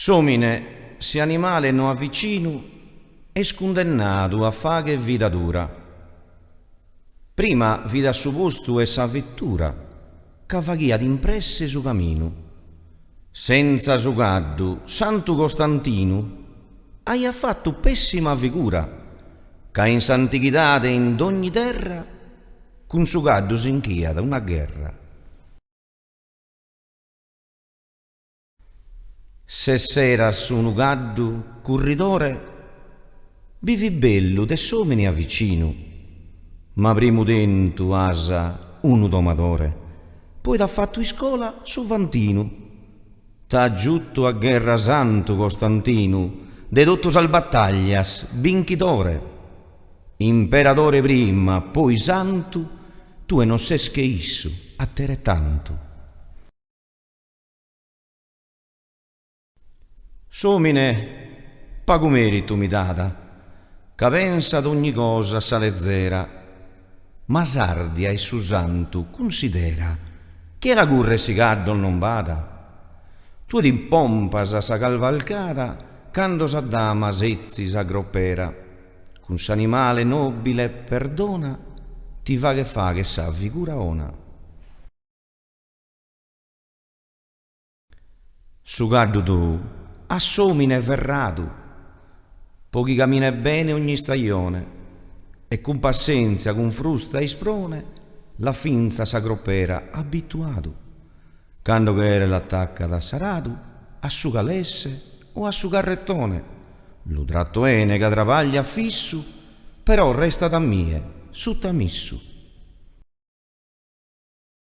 Somine, se animale non avvicinu, è scondennato a fare vita dura. Prima vita su posto e sa vettura, che faghia d'impresse su camino. Senza su gaddu, Santo Costantino, hai fatto pessima figura, che in s'antichità in ogni terra, con su gaddu si inchia da una guerra. Se sera su un gaddu corridore, vivi bello de someni avvicino, ma primo dentro asa uno domatore, poi t'ha fatto in scuola su Vantino, t'ha giutto a guerra Santo Costantino, de tutto al battaglias, vinchitore, imperatore prima, poi santo, tu e non sei che isso, a te tanto. Somine, pago merito mi data, che pensa ad ogni cosa sale zera, ma sardia e su santo considera che la curre si caddo non vada. Tu ti pompas a sa cavalcata, quando sa dama sezzi sa groppera, con s'animale nobile perdona, ti fa che sa figura ona. Su gaddu tu, assomine ferrato, pochi cammina bene ogni stagione, e con pazienza, con frusta e sprone, la finza sa groppera abituato, quando che era l'attacca da sarato, a su calesse o a su carrettone, lo tratto ene che travaglia fisso, però resta da mie, su tamissu.